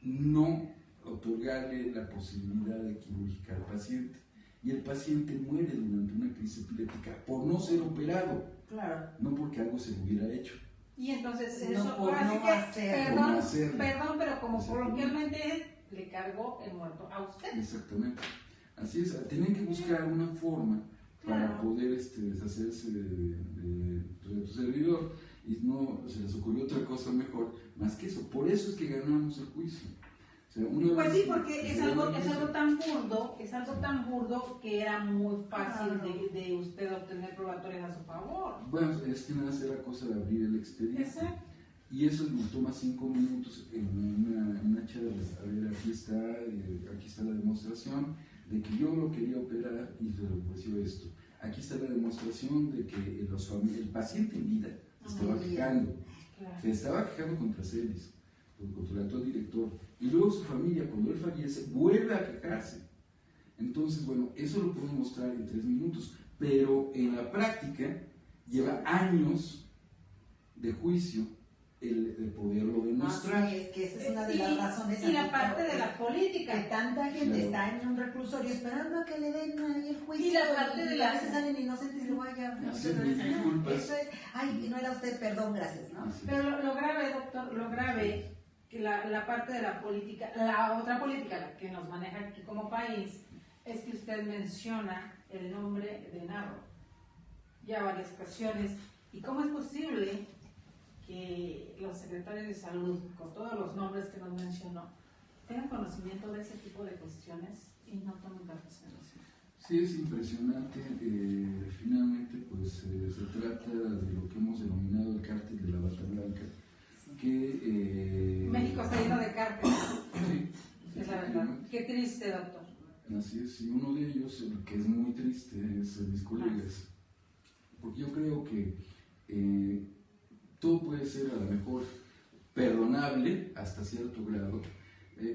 no otorgarle la posibilidad de quirúrgica al paciente. Y el paciente muere durante una crisis epiléptica por no ser operado, no porque algo se le hubiera hecho. Y entonces no, eso, por así no que, hacerlo. perdón, pero como coloquialmente le cargó el muerto a usted. Exactamente. Así es, tienen que buscar una forma para poder deshacerse de tu servidor, y no se les ocurrió otra cosa mejor más que eso. Por eso es que ganamos el juicio. O sea, pues sí, porque es algo tan burdo que era muy fácil de usted obtener probatorias a su favor. Bueno, es que nada hace la cosa de abrir el expediente. Exacto. Y eso nos toma 5 minutos en una charla. A ver, aquí está la demostración de que yo lo quería operar y se le ofreció esto. Aquí está la demostración de que el paciente en vida estaba quejando. Se estaba quejando contra Celis, contra el actual director. Y luego su familia, cuando él fallece, vuelve a quejarse. Entonces, bueno, eso lo podemos mostrar en 3 minutos. Pero en la práctica lleva años de juicio el poderlo demostrar. Así es que esa es una de las razones. Y la parte de la política. Que tanta gente está en un reclusorio esperando a que le den ahí el juicio. Y la parte de la... A veces salen inocentes y luego Eso es. Ay, no era usted, perdón, gracias, ¿no? Pero lo grave, doctor, que la parte de la política, la otra política la que nos maneja aquí como país, es que usted menciona el nombre de Narro ya varias ocasiones. ¿Y cómo es posible que los secretarios de salud, con todos los nombres que nos mencionó, tengan conocimiento de ese tipo de cuestiones y no tomen cartas en eso? Sí, es impresionante. Finalmente, pues se trata de lo que hemos denominado el cártel de la bata blanca. Que, México está lleno de cárteles. Sí, es la verdad. Qué triste, doctor. Así es, y uno de ellos, que es muy triste, es mis colegas. Porque yo creo que todo puede ser a lo mejor perdonable hasta cierto grado,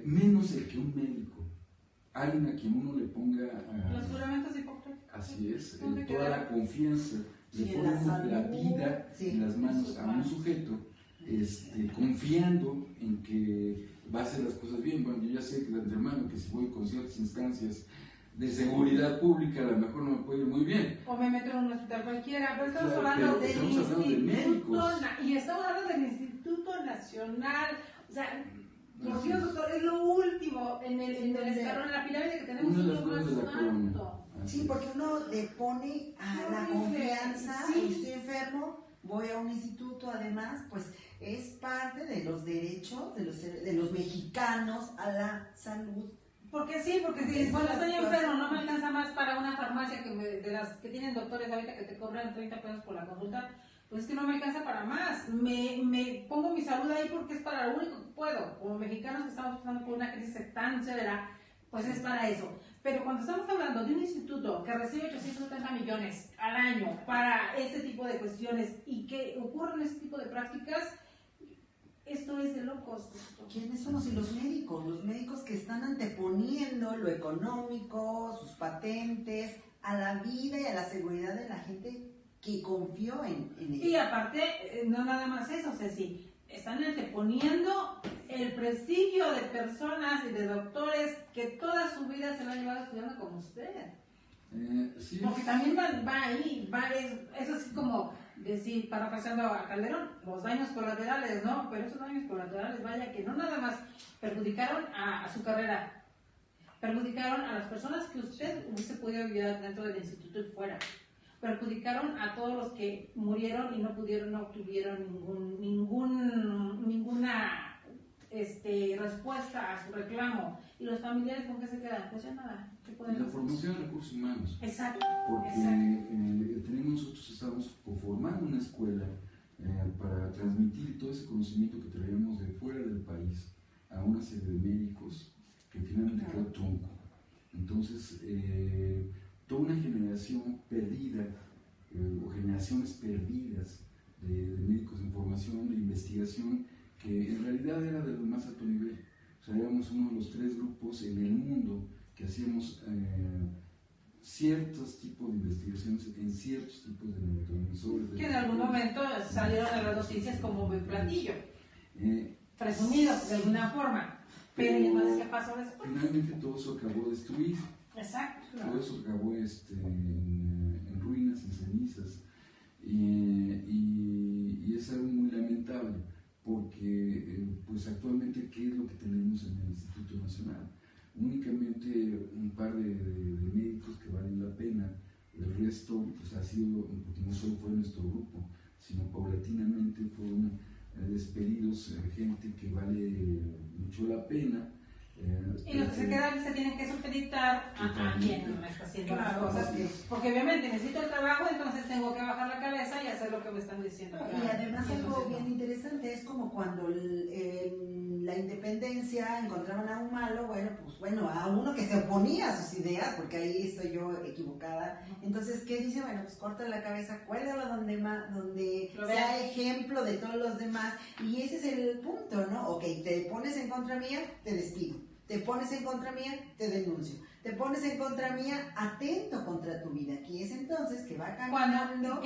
menos el que un médico, alguien a quien uno le ponga los juramentos hipócritas. Así es, toda la confianza, le pone la vida en las manos a un sujeto, confiando en que va a hacer las cosas bien. Bueno, yo ya sé que de antemano que si voy con ciertas instancias de seguridad pública a lo mejor no me puede ir muy bien. O me meto en un hospital cualquiera, pero estamos hablando del Instituto y estamos hablando del Instituto Nacional. O sea, por Dios, doctor, es lo último en el escalón, en la pirámide que tenemos, uno más alto. Sí, porque uno le pone a la confianza, estoy enfermo, voy a un instituto, además, pues es parte de los derechos de los mexicanos a la salud. Porque sí, porque si cuando estoy enfermo no me alcanza más para una farmacia de las que tienen doctores ahorita que te cobran 30 pesos por la consulta, pues es que no me alcanza para más. Me pongo mi salud ahí porque es para lo único que puedo. Como mexicanos que estamos pasando por una crisis tan severa, pues es para eso. Pero cuando estamos hablando de un instituto que recibe 870 millones al año para este tipo de cuestiones y que ocurren este tipo de prácticas, Esto es de locos. ¿Quiénes somos? Y los médicos que están anteponiendo lo económico, sus patentes, a la vida y a la seguridad de la gente que confió en ellos. Y aparte, no nada más eso, Ceci, están anteponiendo el prestigio de personas y de doctores que toda su vida se lo han llevado estudiando como usted. Sí, Porque también va ahí, eso es como decir, parafraseando a Calderón, los daños colaterales, ¿no? Pero esos daños colaterales, vaya que no nada más perjudicaron a su carrera, perjudicaron a las personas que usted hubiese podido ayudar dentro del instituto y fuera, perjudicaron a todos los que murieron y no obtuvieron ninguna respuesta a su reclamo. ¿Y los familiares con qué se quedan? Pues ya nada. ¿Qué pueden la hacer? formación de recursos humanos. Exacto. Porque nosotros estamos formando una escuela para transmitir todo ese conocimiento que traemos de fuera del país a una serie de médicos que finalmente quedó trunco. Entonces, toda una generación perdida o generaciones perdidas de médicos en formación, de investigación, que en realidad era de lo más alto nivel. O sea, éramos uno de los 3 grupos en el mundo que hacíamos ciertos tipos de investigaciones en ciertos tipos de neurotransmisores. Que en algún momento salieron a las noticias como un platillo, presumido de alguna forma. Pero entonces, ¿qué pasó después? Finalmente todo eso acabó destruido. Exacto. Todo eso acabó en ruinas, en cenizas. Y es algo muy lamentable, porque pues actualmente, ¿qué es lo que tenemos en el Instituto Nacional? Únicamente un par de médicos que valen la pena. El resto pues ha sido, porque no solo fue nuestro grupo, sino paulatinamente fueron despedidos gente que vale mucho la pena. Y los que se quedan se tienen que supeditar a quien está haciendo las cosas. Porque obviamente necesito el trabajo, entonces tengo que bajar la cabeza y hacer lo que me están diciendo. Y además algo bien interesante es como cuando la independencia encontraron a un malo, a uno que se oponía a sus ideas, porque ahí estoy yo equivocada. Entonces, ¿qué dice? Bueno, pues corta la cabeza, cuélgalo donde sea ejemplo de todos los demás. Y ese es el punto, ¿no? Ok, te pones en contra mía, te despido. Te pones en contra mía, te denuncio. Te pones en contra mía, atento contra tu vida. Aquí es entonces que va caminando.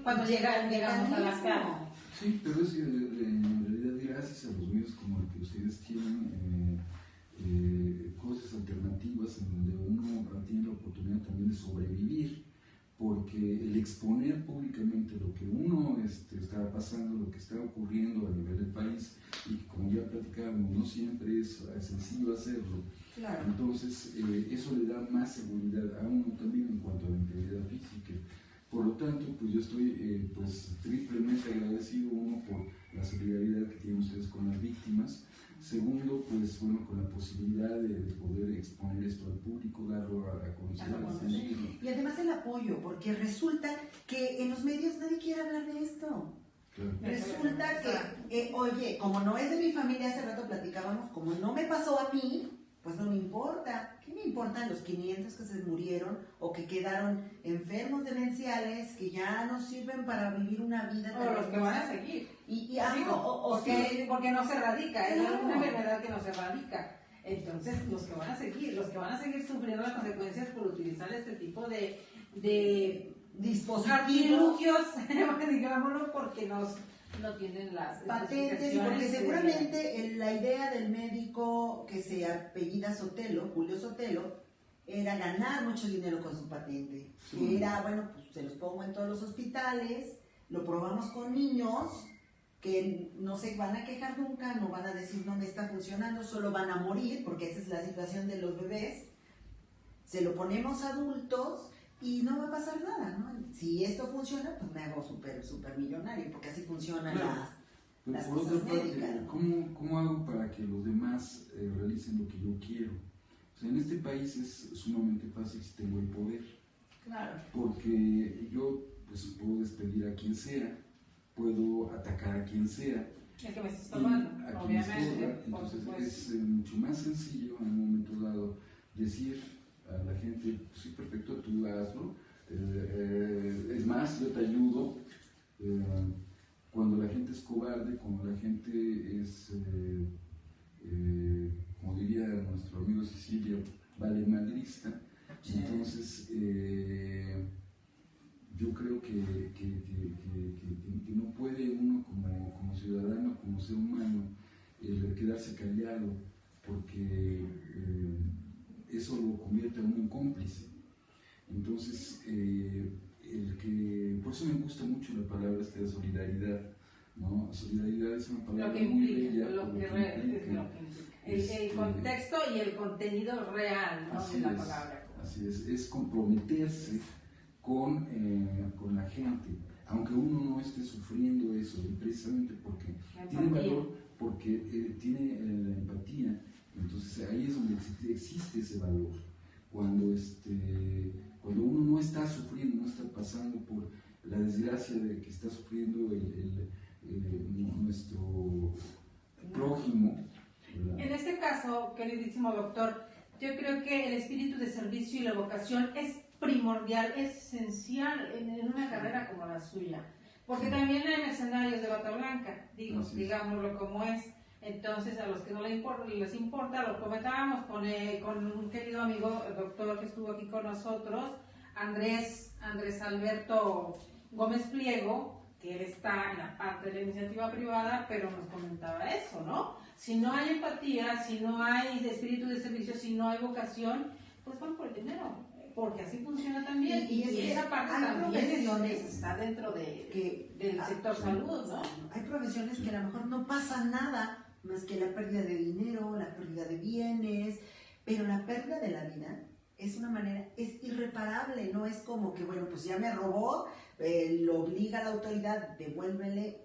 Cuando llegamos a la cara. Sí, pero es que en realidad gracias a los medios como el que ustedes tienen, cosas alternativas en donde uno tiene la oportunidad también de sobrevivir, porque el exponer públicamente lo que uno está pasando, lo que está ocurriendo a nivel del país, y como ya platicábamos, no siempre es sencillo hacerlo. Claro. Entonces, eso le da más seguridad a uno también en cuanto a la integridad física. Por lo tanto, pues yo estoy triplemente agradecido, uno, por la solidaridad que tienen ustedes con las víctimas. Segundo, pues bueno, con la posibilidad de poder exponer esto al público, darlo a conocer. Y además el apoyo, porque resulta que en los medios nadie quiere hablar de esto. Claro. Resulta que, oye, como no es de mi familia, hace rato platicábamos, como no me pasó a mí, pues no me importa. ¿Qué me importan los 500 que se murieron o que quedaron enfermos demenciales que ya no sirven para vivir una vida? O los que van a seguir. Porque no se erradica, es claro. una enfermedad que no se erradica. Entonces, los que van a seguir sufriendo las consecuencias por utilizar este tipo de dispositivos, digámoslo, porque no tienen las patentes, porque seguramente la idea del médico que se apellida Sotelo, Julio Sotelo, era ganar mucho dinero con su patente. Que era, pues se los pongo en todos los hospitales, lo probamos con niños que no se van a quejar nunca, no van a decir no me está funcionando, solo van a morir, porque esa es la situación de los bebés. Se lo ponemos a adultos y no va a pasar nada, ¿no? Si esto funciona, pues me hago súper millonario, porque así funcionan las por cosas otra parte, médicas, ¿no? ¿cómo hago para que los demás realicen lo que yo quiero? O sea, en este país es sumamente fácil si tengo el poder. Claro. Porque yo pues puedo despedir a quien sea, puedo atacar a quien sea. El que me está estorbando, obviamente. Entonces es mucho más sencillo en un momento dado decir a la gente, pues sí, perfecto, tú hazlo. Es más, yo te ayudo. Cuando la gente es cobarde, cuando la gente es, como diría nuestro amigo Cecilio, valemadrista. Entonces, yo creo que no puede uno como ciudadano, como ser humano, quedarse callado, porque eso lo convierte a uno en cómplice. Entonces, por eso me gusta mucho la palabra de solidaridad, ¿no? Solidaridad es una palabra muy bella. El contexto y el contenido real, ¿no? De la palabra. Así es comprometerse con la gente, aunque uno no esté sufriendo eso, precisamente porque tiene valor, porque tiene la empatía. Entonces ahí es donde existe ese valor. Cuando uno no está sufriendo, no está pasando por la desgracia de que está sufriendo nuestro prójimo, ¿verdad? En este caso, queridísimo doctor, yo creo que el espíritu de servicio y la vocación es primordial, es esencial en una carrera como la suya, porque también hay mercenarios de bata blanca, digámoslo como es. Entonces, a los que no les importa, lo comentábamos con un querido amigo, el doctor que estuvo aquí con nosotros, Andrés Alberto Gómez Pliego, que él está en la parte de la iniciativa privada, pero nos comentaba eso, ¿no? Si no hay empatía, si no hay espíritu de servicio, si no hay vocación, pues van por el dinero, porque así funciona también. Y esa parte también está dentro del sector salud, ¿no? Hay profesiones que a lo mejor no pasa nada más que la pérdida de dinero, la pérdida de bienes, pero la pérdida de la vida es irreparable, no es como que, bueno, pues ya me robó, lo obliga a la autoridad, devuélvele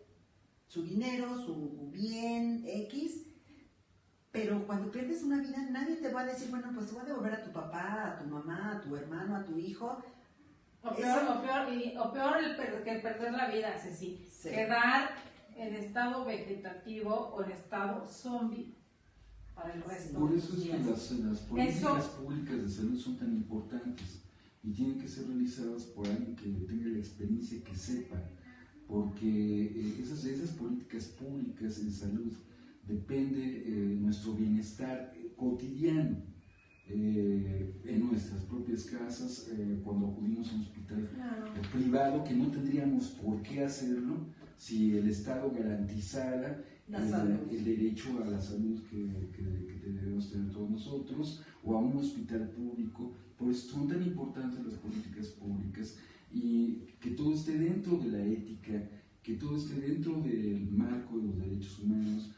su dinero, su bien X, pero cuando pierdes una vida nadie te va a decir, bueno, pues te voy a devolver a tu papá, a tu mamá, a tu hermano, a tu hijo. O peor que perder la vida, sí. Quedar en estado vegetativo o en estado zombie para el resto. Por eso es que las políticas públicas de salud son tan importantes y tienen que ser realizadas por alguien que tenga la experiencia, que sepa, porque esas políticas públicas en salud depende nuestro bienestar cotidiano, en nuestras propias casas, cuando acudimos a un hospital privado, que no tendríamos por qué hacerlo si el Estado garantizara el derecho a la salud que debemos tener todos nosotros, o a un hospital público. Por eso son tan importantes las políticas públicas, y que todo esté dentro de la ética, que todo esté dentro del marco de los derechos humanos,